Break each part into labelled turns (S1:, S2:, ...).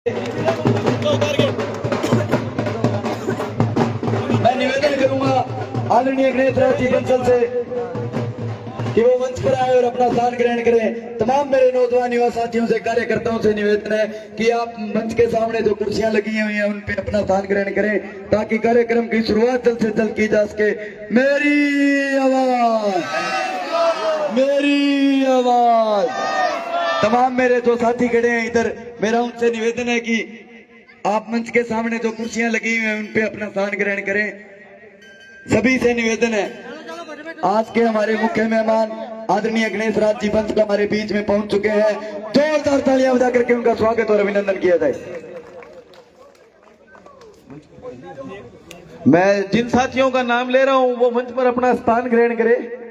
S1: मैं निवेदन करूंगा आदरणीय गणेश राज जी बंसल से कि वो मंच पर आए और अपना स्थान ग्रहण करें। तमाम मेरे नौजवान युवा साथियों से, कार्यकर्ताओं से निवेदन है कि आप मंच के सामने जो कुर्सियां लगी हुई हैं उन पे अपना स्थान ग्रहण करें ताकि कार्यक्रम की शुरुआत जल्द से जल्द की जा सके। मेरी आवाज, मेरी आवाज। तमाम मेरे जो साथी खड़े हैं इधर, मेरा उनसे निवेदन है कि आप मंच के सामने जो कुर्सियां लगी हुई हैं उन पे अपना स्थान ग्रहण करें। सभी से निवेदन है। आज के हमारे मुख्य मेहमान आदरणीय गणेश राज जी बंसल हमारे बीच में पहुंच चुके हैं। जोरदार तालियां बजा करके उनका स्वागत और अभिनंदन किया जाए।
S2: मैं जिन साथियों का नाम ले रहा हूं वो मंच पर अपना स्थान ग्रहण करें।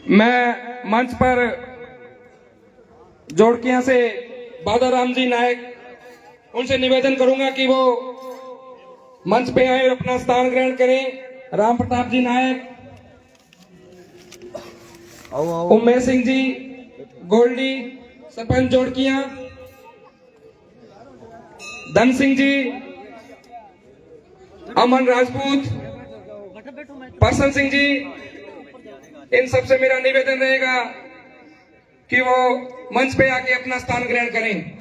S3: मैं मंच पर जोड़किया से बादाराम जी नायक, उनसे निवेदन करूंगा कि वो मंच पे आए और अपना स्थान ग्रहण करें। राम प्रताप जी नायक, उमेश सिंह जी गोल्डी सरपंच जोड़किया, धन सिंह जी, अमन राजपूत, परसन सिंह जी, इन सबसे मेरा निवेदन रहेगा कि वो मंच पे आके अपना स्थान ग्रहण करें।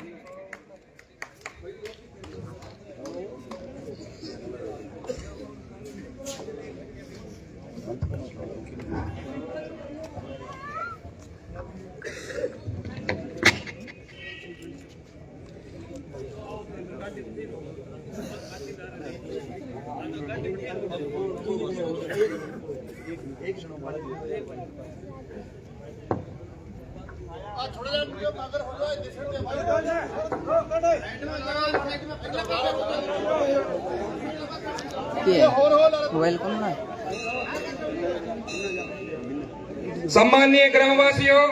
S3: सम्माननीय ग्रामवासियों,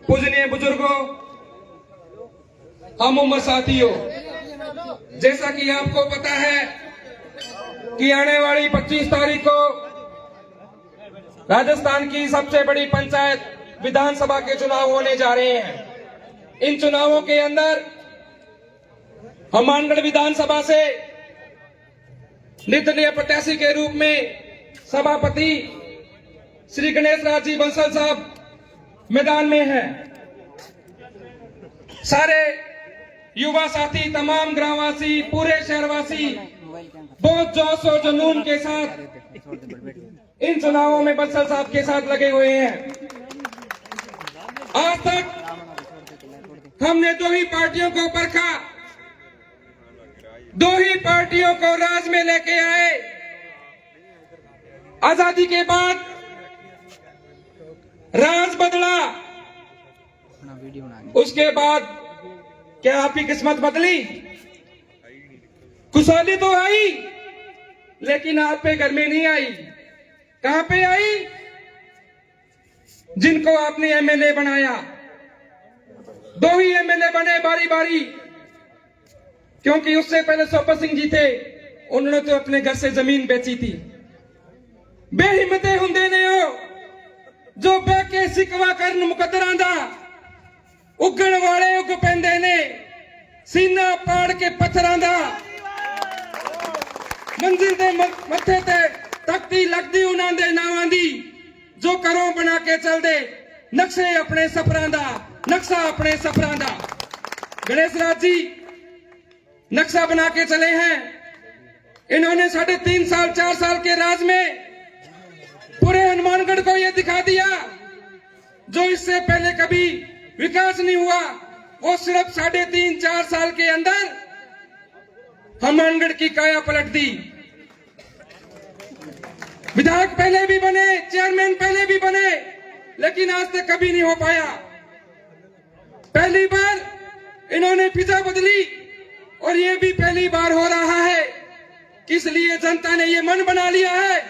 S3: पूजनीय बुजुर्गों, हम उम्र साथियों, जैसा कि आपको पता है कि आने वाली 25 तारीख को राजस्थान की सबसे बड़ी पंचायत विधानसभा के चुनाव होने जा रहे हैं। इन चुनावों के अंदर हमानगढ़ विधानसभा से निर्दलीय प्रत्याशी के रूप में सभापति श्री गणेश राज जी बंसल साहब मैदान में हैं। सारे युवा साथी, तमाम ग्रामवासी, पूरे शहरवासी बहुत जोश और जुनून के साथ इन चुनावों में बंसल साहब के साथ लगे हुए हैं। आज तक हमने दो ही पार्टियों को परखा, दो ही पार्टियों को राज में लेके आए। आजादी के बाद राज बदला, उसके बाद क्या आपकी किस्मत बदली? खुशहाली तो आई, लेकिन आप पे गर्मी नहीं आई। कहां पे आई? जिनको आपने एमएलए बनाया, दो ही एमएलए बने बारी बारी, क्योंकि उससे पहले सोपर सिंह जी थे, उन्होंने तो अपने घर से जमीन बेची थी। बेहिम्मते हुंदे ने हो जो बह के सिकवा करन मुकदरां दा, उगण वाले उग पैंदे ने सीना पाड़ के पत्थरां दा। मंजिल दे मत्थे ते तख्ती लगदी उन्हां दे नावां दी, जो घरों बना के चलदे नक्शे अपने सफरां दा, नक्शा अपने सफरां दा। गणेश राज जी नक्शा बना के चले हैं। इन्होंने 3.5 साल 4 साल के राज में पूरे हनुमानगढ़ को यह दिखा दिया जो इससे पहले कभी विकास नहीं हुआ। वो सिर्फ 3.5-4 साल के अंदर हनुमानगढ़ की काया पलट दी। विधायक पहले भी बने, चेयरमैन पहले भी बने, लेकिन आज तक कभी नहीं हो पाया। पहली बार इन्होंने फिजा बदली और ये भी पहली बार हो रहा है। इसलिए जनता ने ये मन बना लिया है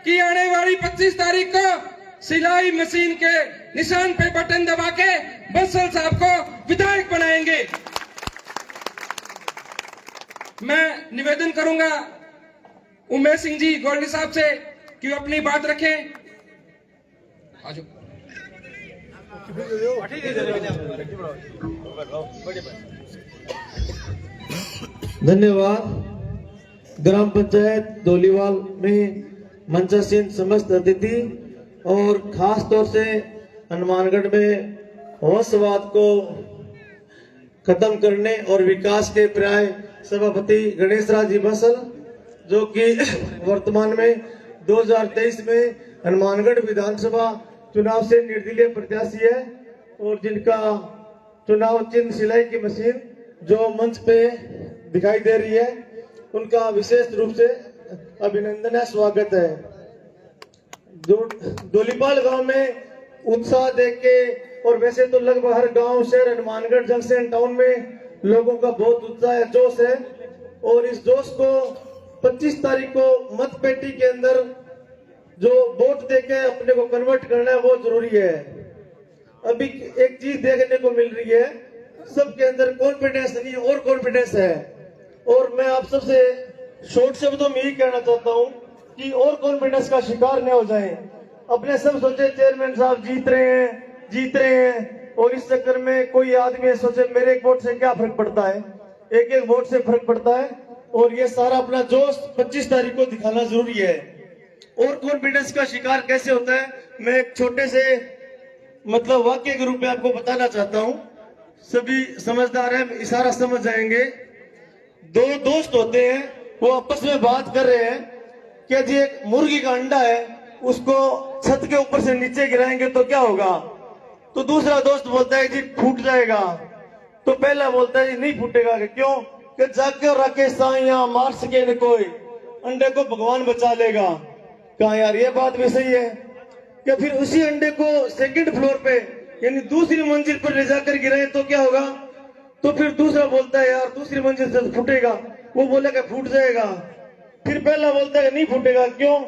S3: कि आने वाली 25 तारीख को सिलाई मशीन के निशान पे बटन दबा के बंसल साहब को विधायक बनाएंगे। मैं निवेदन करूंगा उमेश सिंह जी गोल्डी साहब से कि वो अपनी बात रखें। आजो।
S4: धन्यवाद। ग्राम पंचायत धोलीवाल में मंचासीन समस्त अतिथि और खास तौर से हनुमानगढ़ में वंशवाद को खत्म करने और विकास के पर्याय सभापति गणेश राज जी बंसल, जो कि वर्तमान में 2023 में हनुमानगढ़ विधानसभा चुनाव से निर्दलीय प्रत्याशी है और जिनका चुनाव चिन्ह सिलाई की मशीन जो मंच पे दिखाई दे रही है, उनका विशेष रूप से अभिनंदन है, स्वागत है। धोलीपाल गांव में उत्साह देख के, और वैसे तो लगभग हर गांव शहर हनुमानगढ़ जंक्शन टाउन में लोगों का बहुत उत्साह है, जोश है, और इस जोश को 25 तारीख को मत पेटी के अंदर जो वोट देके अपने को कन्वर्ट करना है वो जरूरी है। अभी एक चीज देखने को मिल रही है, सबके अंदर कॉन्फिडेंस नहीं और कॉन्फिडेंस है, और मैं आप सबसे शॉर्ट शब्दों में यही कहना चाहता हूं कि और कॉन्फिडेंस का शिकार न हो जाएं। अपने सब सोचे चेयरमैन साहब जीत रहे हैं, और इस चक्कर में कोई आदमी सोचे मेरे एक वोट से क्या फर्क पड़ता है, एक वोट से फर्क पड़ता है, और ये सारा अपना जोश 25 तारीख को दिखाना जरूरी है। और कॉन्फिडेंस का शिकार कैसे होता है, मैं एक छोटे से मतलब वाक्य के रूप में आपको बताना चाहता हूं, सभी समझदार हैं, इशारा समझ जाएंगे। दो दोस्त होते हैं, वो आपस में बात कर रहे हैं कि जी एक मुर्गी का अंडा है, उसको छत के ऊपर से नीचे गिराएंगे तो क्या होगा, तो दूसरा दोस्त बोलता है जी फूट जाएगा, तो पहला बोलता है जी नहीं फूटेगा। क्यों? कि जाकर रखे साइया मार सके न कोई, अंडे को भगवान बचा लेगा। कहा यार ये बात भी सही है कि फिर उसी अंडे को सेकंड फ्लोर पे यानी दूसरी मंजिल पर ले जाकर गिराए तो क्या होगा, तो फिर दूसरा बोलता है यार दूसरी मंजिल से फूटेगा, वो बोलेगा फूट जाएगा। फिर पहला बोलता है नहीं फूटेगा। क्यों?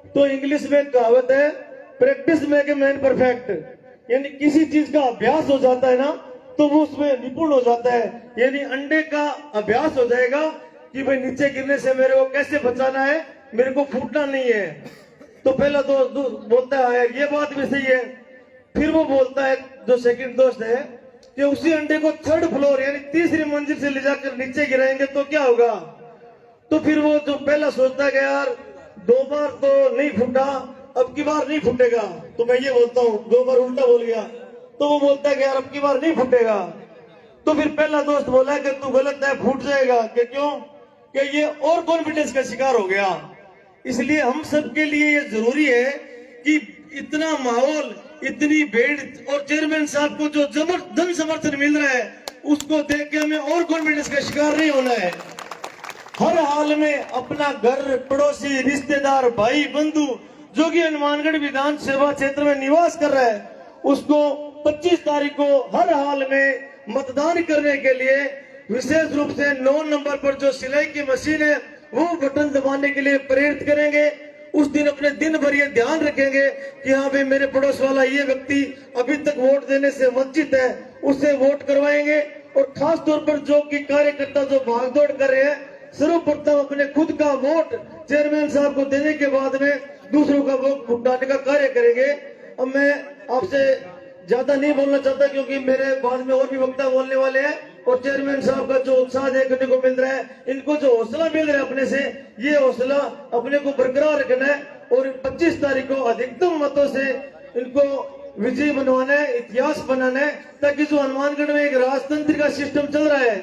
S4: तो इंग्लिश में कहावत है practice make a man perfect, यानी किसी चीज का अभ्यास हो जाता है ना तो वो उसमें निपुण हो जाता है। यानी अंडे का अभ्यास हो जाएगा कि भाई नीचे गिरने से मेरे को कैसे बचाना है, मेरे को फूटना नहीं है। तो पहला दोस्त बोलता है ये बात भी सही है। फिर वो बोलता है जो सेकंड दोस्त है कि उसी अंडे को थर्ड फ्लोर यानी तीसरी मंजिल से ले जाकर नीचे गिराएंगे तो क्या होगा। तो फिर वो जो पहला सोचता है कि यार 2 बार तो नहीं फूटा, अब की बार नहीं फूटेगा, तो मैं ये बोलता हूँ 2 बार उल्टा बोल गया, तो वो बोलता है कि यार अब की बार नहीं फूटेगा। तो फिर पहला दोस्त बोला कि तू गलत है, फूट जाएगा। कि क्यों? कि ये और कॉन्फिडेंस का शिकार हो गया। इसलिए हम सबके लिए ये जरूरी है कि इतना माहौल, इतनी भीड़ और चेयरमैन साहब को जो जबरदस्त समर्थन मिल रहा है उसको देख के हमें और कॉन्फिडेंस का शिकार नहीं होना है। हर हाल में अपना घर, पड़ोसी, रिश्तेदार, भाई, बंधु जो कि हनुमानगढ़ विधानसभा क्षेत्र में निवास कर रहा है उसको 25 तारीख को हर हाल में मतदान करने के लिए विशेष रूप से 9 नंबर पर जो सिलाई की मशीन है वो बटन दबाने के लिए प्रेरित करेंगे। उस दिन अपने दिन भर ये ध्यान रखेंगे कि हाँ भाई मेरे पड़ोस वाला ये व्यक्ति अभी तक वोट देने से वंचित है, उससे वोट करवाएंगे। और खास तौर पर जो कि कार्यकर्ता जो भागदौड़ कर रहे हैं, सर्वप्रथम अपने खुद का वोट चेयरमैन साहब को देने के बाद में दूसरों का वोट फुटाने का कार्य करेंगे। अब मैं आपसे ज्यादा नहीं बोलना चाहता क्योंकि मेरे बाद में और भी वक्ता बोलने वाले हैं, और चेयरमैन साहब का जो उत्साह देखने को मिल रहा है, इनको जो हौसला मिल रहा है अपने से, ये हौसला अपने को बरकरार रखना है और 25 तारीख को अधिकतम मतों से इनको विजयी बनवाना है, इतिहास बनाना है, ताकि जो हनुमानगढ़ में एक राजतंत्र का सिस्टम चल रहा है,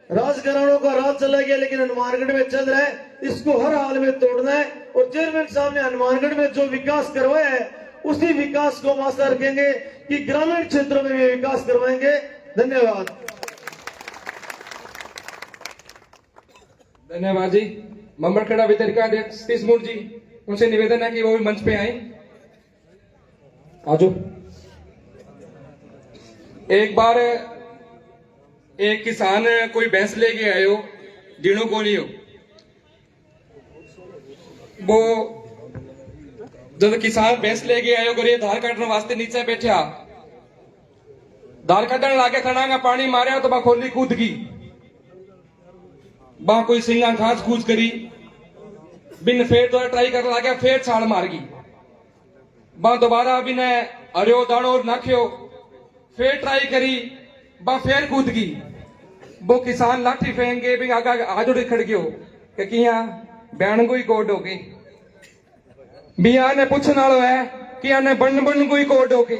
S4: राजघरानों का राज चला गया लेकिन हनुमानगढ़ में चल रहा है, इसको हर हाल में तोड़ना है। और चेयरमैन साहब ने हनुमानगढ़ में जो विकास करवाया है उसी विकास को आशा रखेंगे कि ग्रामीण क्षेत्रों में भी विकास करवाएंगे। धन्यवाद।
S3: धन्यवाद जी। मम्मड़खेड़ा वितरिका अध्यक्ष सतीश मूर्त जी, उनसे निवेदन है कि वो भी मंच पे आए। आजो। एक बार एक किसान कोई भैंस लेके आयो, जीणो को नहीं हो, वो जब किसान भैंस लेके आयो गरीब धार काटने वास्ते नीचे बैठा, धार काटने लागे खड़ांगा पानी मारे तो बा खोली कूद गई, बा कोई सिंगा घास कूच करी, बिन फेर तो ट्राई कर लागे, फेर छाल मार गई। बा दोबारा अभिनय हरियो दाड़ो नाख्यो फिर ट्राई करी बा फिर कूद गई वो किसान लाठी फेंक के भी आगा हाथ उड़ खड़ गयो कि किया बयान को ही कोड हो गई बिया ने पूछने वालों है कि आने बन को ही कोड हो गई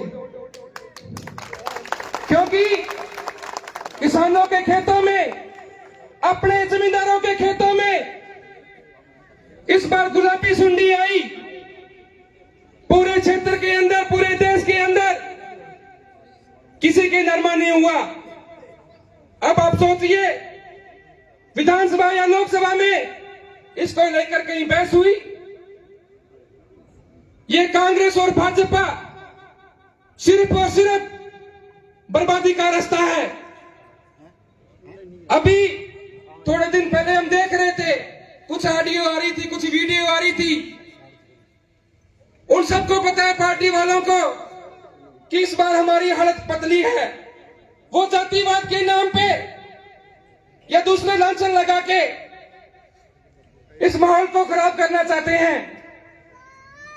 S3: क्योंकि किसानों के खेतों में अपने जमींदारों के खेतों में इस बार गुलाबी सुंडी आई पूरे क्षेत्र के अंदर पूरे देश के अंदर किसी के नरमा नहीं हुआ। अब आप सोचिए विधानसभा या लोकसभा में इसको लेकर कहीं बहस हुई। ये कांग्रेस और भाजपा सिर्फ और सिर्फ बर्बादी का रास्ता है। अभी थोड़े दिन पहले हम देख रहे थे कुछ ऑडियो आ रही थी कुछ वीडियो आ रही थी। उन सबको पता है पार्टी वालों को कि इस बार हमारी हालत पतली है। वो जातिवाद के नाम पे या दूसरे लांछन लगा के इस माहौल को खराब करना चाहते हैं।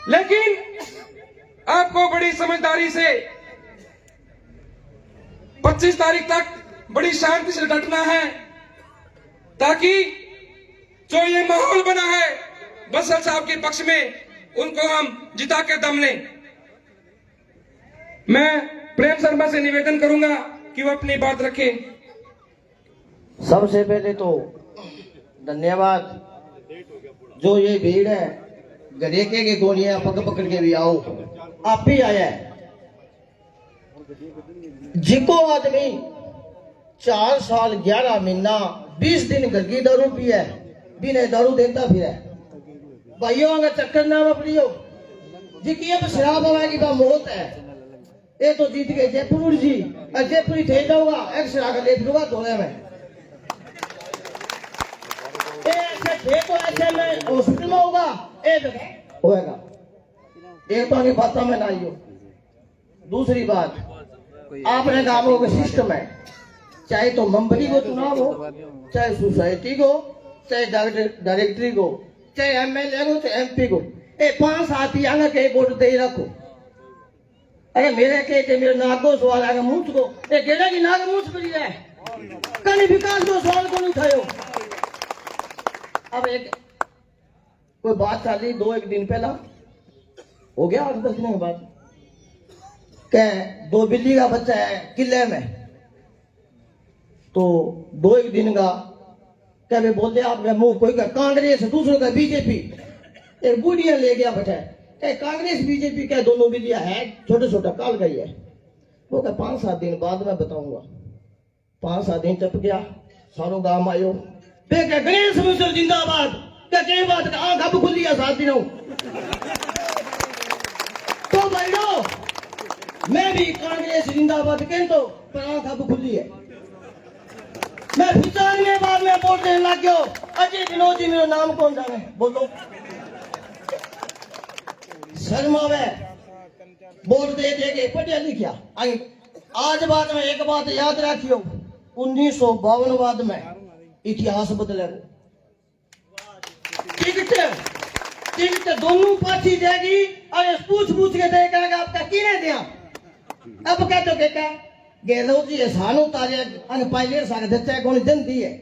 S3: लेकिन आपको बड़ी समझदारी से 25 तारीख तक बड़ी शांति से डटना है ताकि जो ये माहौल बना है बंसल साहब के पक्ष में उनको हम जिता के दम लें। मैं प्रेम शर्मा से निवेदन करूंगा कि वो अपनी बात रखे।
S5: सबसे पहले तो धन्यवाद। जो ये भीड़ है गरेके के गोलियां पकड़ के भी आओ, आप भी आया है। जिको आदमी 4 साल 11 महीना 20 दिन घर की दारू पिया है, बिना दारू देता फिर है भाइयों अगर चक्कर ना अपनियो जिकी अब शराब आएगी वह मौत है। ये तो जीत गए जयपुर जी और जयपुरी थे जाऊंगा एक्सरा का ले दूंगा धोने में ऐसे थे तो ऐसे में हॉस्पिटल में होगा होएगा। एक तो नहीं बात में ना आइयो। दूसरी बात आपने गांवों का सिस्टम है, चाहे तो मंबरी को चुनाव हो, चाहे सोसाइटी को, चाहे डायरेक्टरी को, चाहे एमएलए को, चाहे एमपी को, 5 साथी आना के वोट दे रखो। अरे मेरे के मेरे नाक को सवाल आगे मुंह को गेड़ा की नाक मुंह पर है कहीं विकास को सवाल को नहीं उठायो। अब एक कोई बात चली 2-1 दिन पहला हो गया 8-10 दिन के बाद क्या 2 बिल्ली का बच्चा है किले में, तो 2-1 दिन का क्या वे बोलते आपका मुंह कोई का कांग्रेस दूसरों का बीजेपी, एक बुढ़िया ले गया बैठा है कांग्रेस बीजेपी क्या दोनों बिल्लिया है छोटे छोटा काल गई है। वो क्या 5-7 दिन बाद में बताऊंगा। 5-7 दिन टप गया सारो गांव आयो गणेश मिश्र जिंदाबाद क्या कई बात आंख अब खुली है 7 दिनों। तो भाइयों मैं भी कांग्रेस जिंदाबाद कह तो पर आंख अब खुली है। मैं 95 बार में वोट देने लग गया। अजय दिनों जी मेरा नाम कौन जाने बोलो शर्मा वे वोट दे के पढ़िया लिखा। आज बात में एक बात याद रखियो 1952 बाद में इतिहास बदले। टिकट दोनों पार्टी देगी और पूछ के देगा आपका किने दिया। अब क्या तो क्या गहलोत जी एहसान उतारे अन पहले साग देते हैं कौन दिन दी है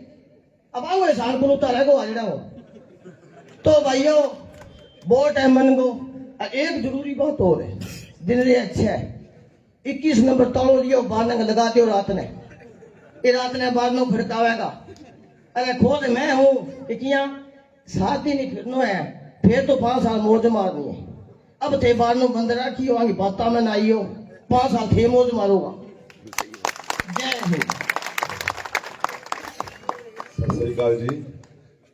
S5: अब आओ एहसान को उतारे को आजड़ा हो। तो भाइयों वोट है मन को। एक जरूरी बात और है दिन रे अच्छा है 21 नंबर तालो लियो बारनंग लगा दियो रात ने ये रात ने बारनों खड़कावेगा। अरे खोद मैं हूं इकिया साथ ही नहीं फिरनो है फिर तो 5 साल मौज मारनी है। अब थे बारनों बंद रखियो आगे बाता में ना आइयो 5 साल थे मौज मारूंगा। जय हिंद।
S6: सत श्री अकाल जी।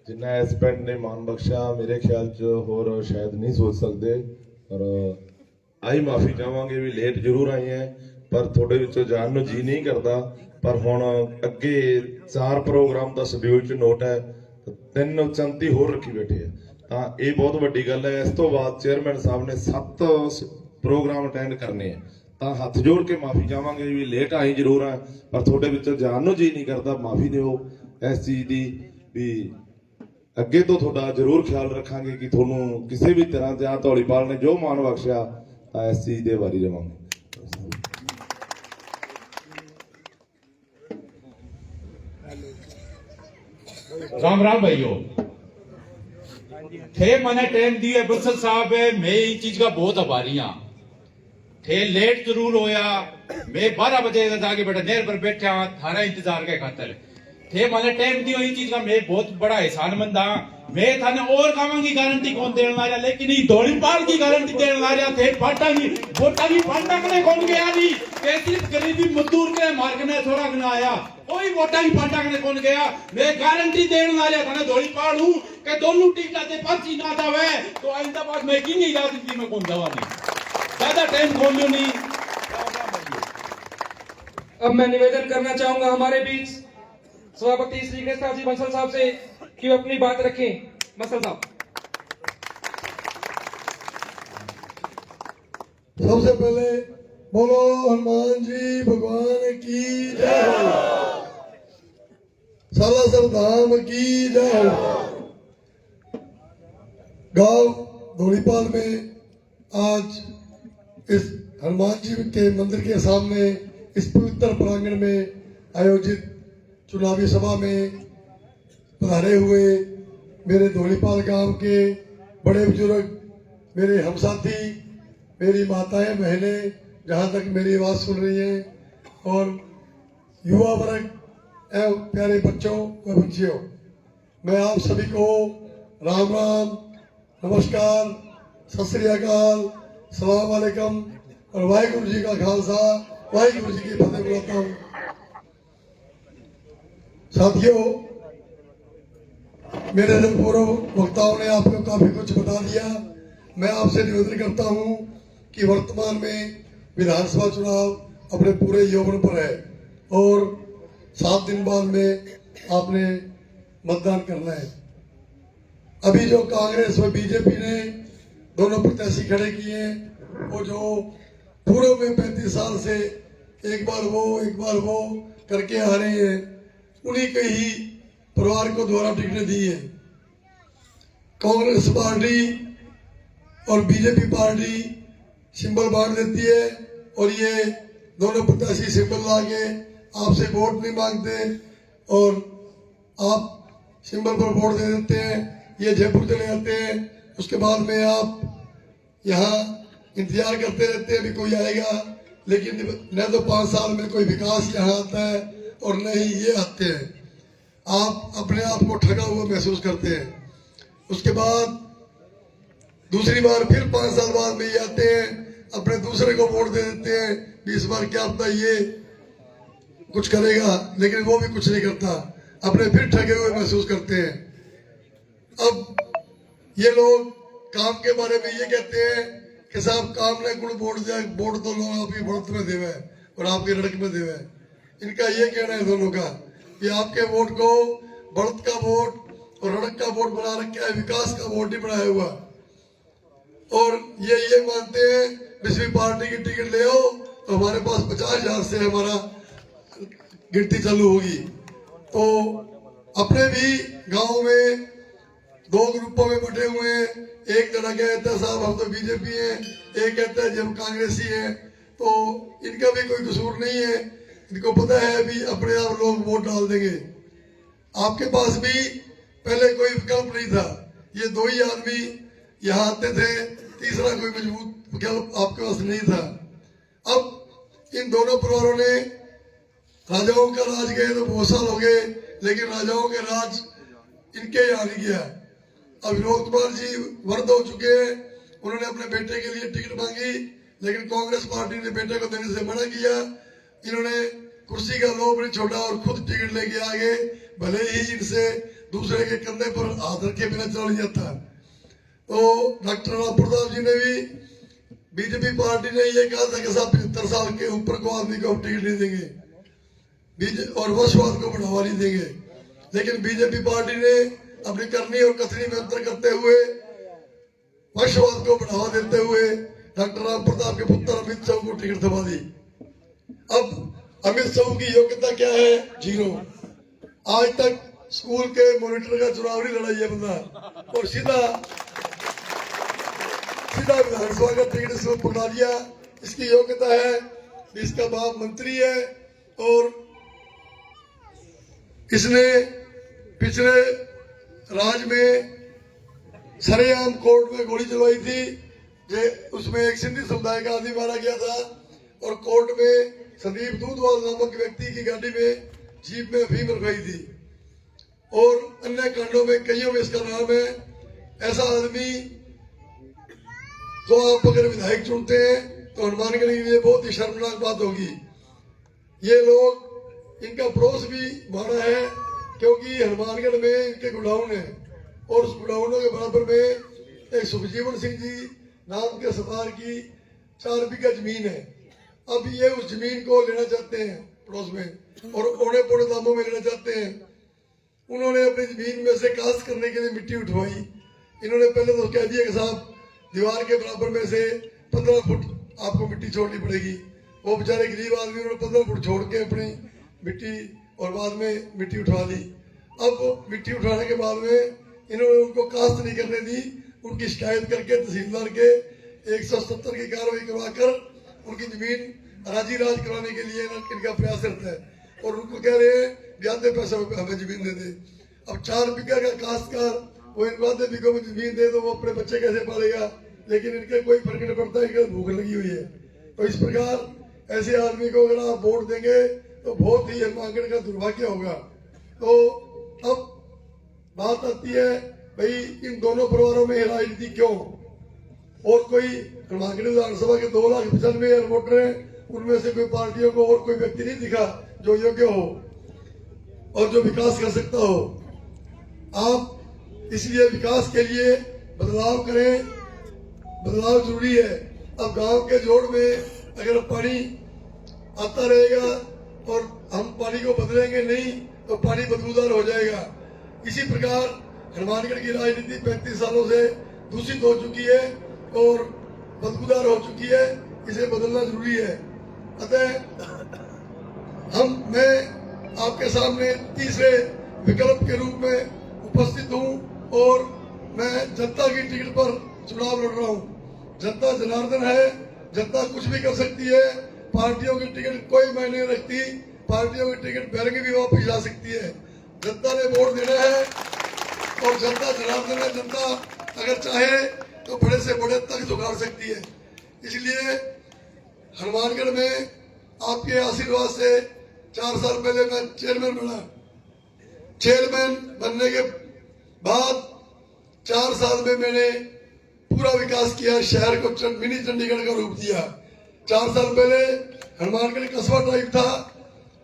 S6: जिन्ना इस पिंड ने मान बख्शा मेरे ख्याल च होर शायद नहीं सोच सकते। और आई माफी चाहांगे भी लेट जरूर आई है पर थोड़े विचों जान नूं जी नहीं करता। पर हुण अगे 4 प्रोग्राम का शेड्यूल च नोट है 3-34 होर रखी बैठे है तां ये बहुत वड्डी गल है। इस तो बाद चेयरमैन साहब ने 7 प्रोग्राम अटेंड करने हैं तां हथ जोड़ के माफी चाहांगे भी लेट आई जरूर है पर थोड़े विचों जान नूं जी नहीं करता। माफी दिओ इस चीज की भी अगे तो थोड़ा जरूर ख्याल रखांगे कि थोनों किसी भी तरह से धौलीपाल ने जो मान बख्शिया इस चीज के बारे रवांगे।
S7: राम राम भाइयों, थे मैंने टाइम दिए बंसल साहब, मैं इस चीज का बहुत आभारी हाँ। थे लेट जरूर होया, मैं 12 बजे जाके बेटा नेर पर बैठा थारा इंतजार के खातर। थे मैंने टाइम दियो इस चीज का मैं बहुत बड़ा एहसानमंद हाँ। मैं थाने और कामों की गारंटी कौन देने ला रहा, लेकिन ये धौलीपाल की गारंटी देने ला रहा थे। फाटा की वोटा की फाटा कने कौन गया नहीं, सिर्फ गरीबी मजदूर के मार्ग ने थोड़ा गना आया, कोई वोटा की फाटा कने कौन गया। मैं गारंटी देने ला रहा था ना धौलीपाल हूँ कि दोनों टिकटा से पर्ची ना जावे तो आइंदा बाद मैं की नहीं राजनीति में कौन दवा नहीं, ज्यादा टाइम खोल लो नहीं।
S3: अब मैं निवेदन करना चाहूंगा हमारे बीच सभापति श्री गणेश जी बंसल साहब से कि वो अपनी बात रखें। बंसल साहब।
S8: सबसे पहले बोलो हनुमान जी भगवान की जय हो, सालासर धाम की जय हो। गांव धौलीपाल में आज इस हनुमान जी के मंदिर के सामने इस पवित्र प्रांगण में आयोजित चुनावी सभा में पधारे हुए मेरे धौलीपाल गांव के बड़े बुजुर्ग, मेरे हमसाथी, मेरी माताएं बहनें, जहां तक मेरी आवाज सुन रही हैं, और युवा वर्ग एवं प्यारे बच्चों व बच्चियों, मैं आप सभी को राम राम, नमस्कार, सत श्री अकाल, सलाम वालेकुम और वाहिगुरु जी का खालसा वाहिगुरु जी की फतेह बुलाता हूँ। साथियों, मेरे पूर्व वक्ताओं ने आपको काफी कुछ बता दिया। मैं आपसे निवेदन करता हूं कि वर्तमान में विधानसभा चुनाव अपने पूरे यौवन पर है और 7 दिन बाद में आपने मतदान करना है। अभी जो कांग्रेस व बीजेपी ने दोनों प्रत्याशी खड़े किए हैं, वो जो पूर्व में 35 साल से एक बार वो करके आ रहे हैं, उन्हीं के ही परिवार को द्वारा टिकटें दी है। कांग्रेस पार्टी और बीजेपी पार्टी सिंबल बांट देती है और ये दोनों प्रत्याशी सिंबल लाके आपसे वोट नहीं मांगते और आप सिंबल पर वोट दे देते हैं। ये जयपुर चले जाते हैं, उसके बाद में आप यहाँ इंतजार करते रहते हैं भी कोई आएगा, लेकिन न तो 5 साल में कोई विकास यहाँ आता है और न ही ये आते हैं। आप अपने आप को ठगा हुआ महसूस करते हैं। उसके बाद दूसरी बार फिर 5 साल बाद में ये आते हैं, अपने दूसरे को वोट दे देते हैं, 20 बार क्या पता ये कुछ करेगा, लेकिन वो भी कुछ नहीं करता, अपने फिर ठगे हुए महसूस करते हैं। अब ये लोग काम के बारे में ये कहते हैं कि साहब काम ने गुण वोट तो लोग आप ही बढ़त में देवे और आपके लड़क में देवे। इनका ये कहना है दोनों का कि आपके वोट को बढ़त का वोट और लड़क का वोट बना रखा है, विकास का वोट नहीं बनाया हुआ। और ये मानते हैं किसी पार्टी की टिकट ले आओ तो हमारे पास 50,000 से हमारा गिनती चालू होगी। तो अपने भी गांव में 2 ग्रुपों में बटे हुए हैं। एक जना कहता है साहब हम तो बीजेपी हैं, एक कहता है हम कांग्रेसी हैं। तो इनका भी कोई कसूर नहीं है, इनको पता है भी अपने आप लोग वोट डाल देंगे। आपके पास भी पहले कोई विकल्प नहीं था, ये 2 ही आदमी यहाँ आते थे, तीसरा कोई मजबूत विकल्प आपके पास नहीं था। अब इन दोनों परिवारों ने राजाओं का राज गए तो बहुत साल हो गए, लेकिन राजाओं के राज इनके यहाँ नहीं गया। अब विनोद कुमार जी वृद्ध हो चुके हैं, उन्होंने अपने बेटे के लिए टिकट मांगी, लेकिन कांग्रेस पार्टी ने बेटे को देने से मना किया। इन्होंने कुर्सी का लोभ नहीं छोड़ा और खुद टिकट लेके आ गए, भले ही इनसे दूसरे के कंधे पर हाथ रखे बिना चला नहीं जाता। तो डॉक्टर राम प्रताप जी ने भी, बीजेपी पार्टी ने ये कहा था कि साहब 75 साल के ऊपर को आदमी को टिकट नहीं देंगे और वंशवाद को बढ़ावा नहीं देंगे, लेकिन बीजेपी पार्टी ने अपनी करनी और कथनी में अंतर करते हुए वंशवाद को बढ़ावा देते हुए डॉक्टर राम प्रताप के पुत्र अमित शाह को टिकट दबा दी। अब अमित शाह की योग्यता क्या है? 0। आज तक स्कूल के मॉनिटर का चुनाव नहीं लड़ा ये बंदा, और सीधा सीधा विधानसभा का टिकट इसको पकड़ा दिया। इसकी योग्यता है, इसका बाप मंत्री है और इसने पिछले राज में सरेआम कोर्ट में गोली चलवाई थी। उसमें एक सिंधी समुदाय का आदमी मारा गया था और कोर्ट में संदीप दूधवाल नामक व्यक्ति की गाड़ी में जीप में अफीम रखवाई थी और अन्य कांडों में कईयों में इसका नाम है। ऐसा आदमी तो आप अगर विधायक चुनते हैं तो हनुमानगढ़ के लिए बहुत ही शर्मनाक बात होगी। ये लोग, इनका पड़ोस भी माना है क्योंकि हनुमानगढ़ में इनके गोडाउन है और उस गोडाउनों के बराबर में एक सुखजीवन सिंह जी नाम के सरदार की 4 बीघा जमीन है। अब ये उस जमीन को लेना चाहते हैं पड़ोस में और औने पौने दामों में लेना चाहते हैं। उन्होंने अपनी जमीन में से कास्ट करने के लिए मिट्टी उठवाई। इन्होंने पहले तो कह दिया कि साहब दीवार के बराबर में से 15 फुट आपको मिट्टी छोड़नी पड़ेगी। वो बेचारे गरीब आदमी, उन्होंने 15 फुट छोड़ के अपनी मिट्टी और बाद में मिट्टी उठवा ली। अब मिट्टी उठाने के बाद में इन्होंने उनको कास्ट नहीं करने दी। उनकी शिकायत करके तहसीलदार के 170 की कार्रवाई करवाकर उनकी जमीन राजी राज कराने के लिए इनका प्रयास रहता है और उनको कह रहे हैं ब्यादे पैसे हमें जमीन दे दे। अब 4 बीघा का काश्तकार वो इन ब्यादे बीघों में जमीन दे तो वो अपने बच्चे कैसे पालेगा, लेकिन इनके कोई फर्क नहीं पड़ता, इनके भूख लगी हुई है। तो इस प्रकार ऐसे आदमी को अगर आप वोट देंगे तो बहुत ही हनुमानगढ़ का दुर्भाग्य होगा। तो अब बात आती है भाई इन दोनों परिवारों में राजनीति क्यों? और कोई हनुमानगढ़ विधानसभा के 2,95,000 वोटर हैं, उनमें से कोई पार्टियों को और कोई व्यक्ति नहीं दिखा जो योग्य हो और जो विकास कर सकता हो। आप इसलिए विकास के लिए बदलाव करें, बदलाव जरूरी है। अब गांव के जोड़ में अगर पानी आता रहेगा और हम पानी को बदलेंगे नहीं तो पानी बदबूदार हो जाएगा। इसी प्रकार हनुमानगढ़ की राजनीति 35 सालों से दूषित हो चुकी है और बदबूदार हो चुकी है, इसे बदलना जरूरी है। अतः मैं आपके सामने तीसरे विकल्प के रूप में उपस्थित हूं और मैं जनता की टिकट पर चुनाव लड़ रहा हूं। जनता जनार्दन है, जनता कुछ भी कर सकती है। पार्टियों की टिकट कोई मायने नहीं रखती, पार्टियों की टिकट बैरंग भी वापस जा सकती है। जनता ने वोट देना है और जनता जनार्दन है। जनता अगर चाहे तो बड़े से बड़े तक झुका सकती है। इसलिए हनुमानगढ़ में आपके आशीर्वाद से 4 साल पहले मैं चेयरमैन बना। चेयरमैन बनने के बाद 4 साल में मैंने पूरा विकास किया, शहर को मिनी चंडीगढ़ का रूप दिया। 4 साल पहले हनुमानगढ़ कस्बा टाइप था,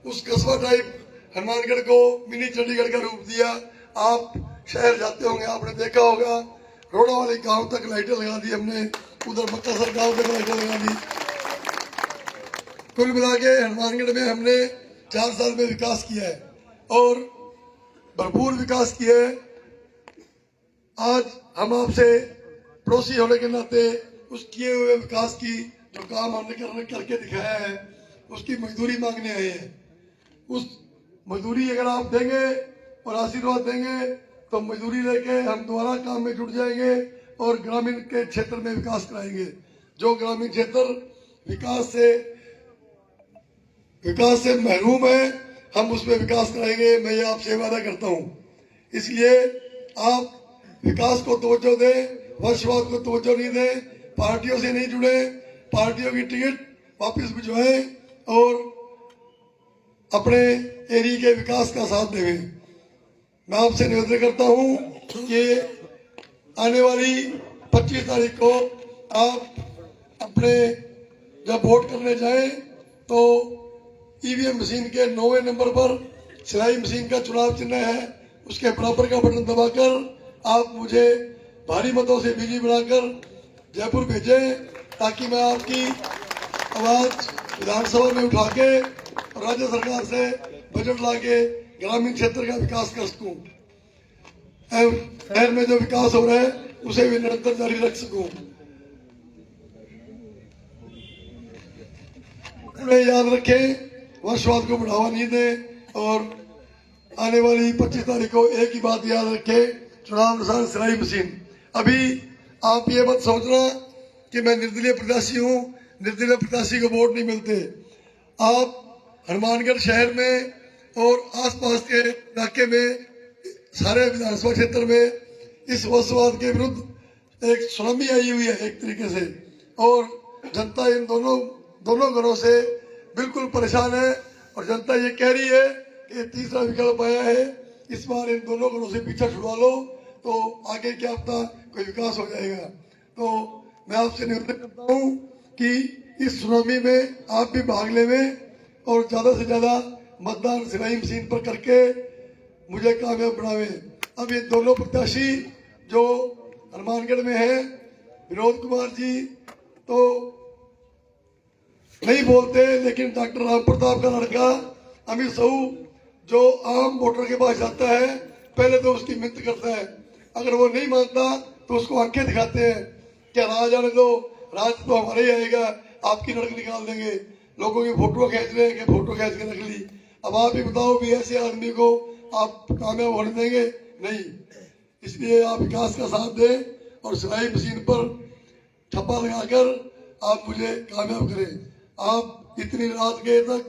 S8: उस कस्बा टाइप हनुमानगढ़ को मिनी चंडीगढ़ का रूप दिया। आप शहर जाते होंगे, आपने देखा होगा रोड़ा वाले गांव तक लाइटें लगा दी हमने, उधर मक्कासर गांव तक लाइटें लगा दी। कुल मिला के हनुमानगढ़ में हमने 4 साल में विकास किया है और भरपूर विकास किया है। आज हम आपसे पड़ोसी होने के नाते उस किए हुए विकास की जो काम हमने करके दिखाया है उसकी मजदूरी मांगने आए हैं। उस मजदूरी अगर आप देंगे और आशीर्वाद देंगे तो मजदूरी लेके हम दोबारा काम में जुट जाएंगे और ग्रामीण के क्षेत्र में विकास कराएंगे। जो ग्रामीण क्षेत्र विकास से महरूम है, हम उसमें विकास कराएंगे। मैं ये आपसे वादा करता हूँ। इसलिए आप विकास को तवज्जो दें, वंशवाद को तवज्जो नहीं दें, पार्टियों से नहीं जुड़े, पार्टियों की टिकट वापस भिजवाएं और अपने एरिया के विकास का साथ देवें। मैं आपसे निवेदन करता हूं कि आने वाली 25 तारीख को आप अपने जब वोट करने जाएं तो ईवीएम मशीन के 9वें नंबर पर सिलाई मशीन का चुनाव चिन्ह है, उसके बराबर का बटन दबाकर आप मुझे भारी मतों से बिजली बनाकर जयपुर भेजें ताकि मैं आपकी आवाज विधानसभा में उठा के और राज्य सरकार से बजट लाके ग्रामीण क्षेत्र का विकास कर सकूं। शहर में जो विकास हो रहा है उसे भी निरंतर जारी रख सकूं। उन्हें याद रखें, वंशवाद को बढ़ावा नहीं दें और आने वाली 25 तारीख को एक ही बात याद रखें, चुनाव निशान सिलाई मशीन। अभी आप ये मत सोचना कि मैं निर्दलीय प्रत्याशी हूँ, निर्दलीय प्रत्याशी को वोट नहीं मिलते। आप हनुमानगढ़ शहर में और आसपास के इलाके में सारे विधानसभा क्षेत्र में इस वंशवाद के विरुद्ध एक सुनामी आई हुई है एक तरीके से, और जनता इन दोनों गणों से बिल्कुल परेशान है। और जनता ये कह रही है कि तीसरा विकल्प आया है, इस बार इन दोनों गणों से पीछा छुड़वा लो तो आगे क्या पता कोई विकास हो जाएगा। तो मैं आपसे निवेदन करता हूँ कि इस सुनामी में आप भी भाग लेवें और ज्यादा से ज्यादा मतदान सिलाई मशीन पर करके मुझे कामयाब बनावे। अब ये दोनों प्रत्याशी जो हनुमानगढ़ में है, विनोद कुमार जी तो नहीं बोलते, लेकिन डॉक्टर राम प्रताप का लड़का अमित साहू जो आम वोटर के पास जाता है पहले तो उसकी मिन्नत करता है, अगर वो नहीं मानता तो उसको आंखें दिखाते हैं क्या राज आने दो, राज तो हमारा ही आएगा, आपकी नड़क निकाल देंगे। लोगों की फोटो खींच रहे हैं कि फोटो खींच के रख ली। अब आप ही बताओ भी ऐसे आदमी को आप कामयाब होने देंगे? नहीं। इसलिए आप विकास का साथ दें और सिलाई मशीन पर ठप्पा लगाकर आप मुझे कामयाब करें। आप इतनी रात गए तक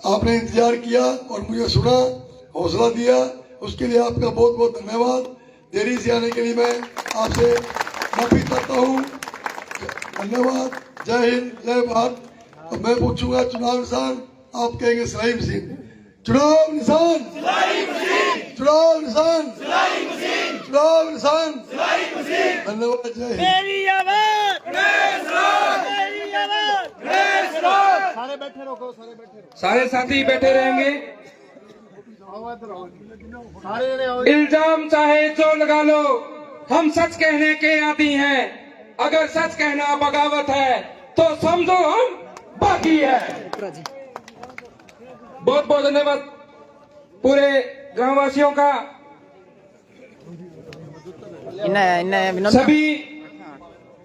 S8: आपने इंतजार किया और मुझे सुना, हौसला दिया, उसके लिए आपका बहुत बहुत धन्यवाद। देरी से आने के लिए मैं आपसे माफी चाहता हूँ। धन्यवाद। जय हिंद, जय भारत। तो मैं पूछूंगा चुनाव निशान, आप कहेंगे सिलाई मशीन। चुनाव निशान, चुनाव निशान, चुनाव निशान। धन्यवाद। जय हिंद।
S5: मेरी आवाज, मेरी आवाज।
S3: सारे साथी बैठे रहेंगे। इल्जाम चाहे जो लगा लो, हम सच कहने के आदी हैं। अगर सच कहना बगावत है तो समझो हम बाकी है। बहुत बहुत धन्यवाद पूरे ग्रामवासियों का। सभी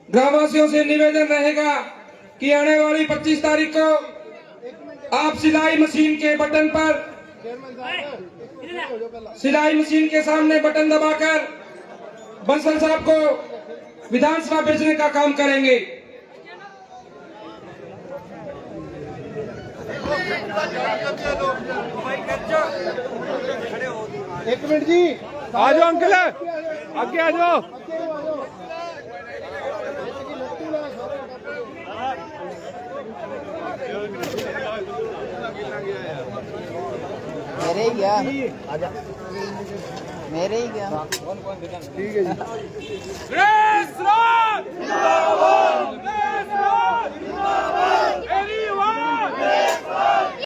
S3: ग्रामवासियों से निवेदन रहेगा कि आने वाली 25 तारीख को आप सिलाई मशीन के बटन पर, सिलाई मशीन के सामने बटन दबाकर बंसल साहब को विधानसभा भेजने का काम करेंगे।
S2: एक मिनट जी, आ जाओ अंकल, आगे आ जाओ।
S9: मेरे ही गया, मेरे ही गया।
S2: ठीक है जी।
S3: जिंदाबाद।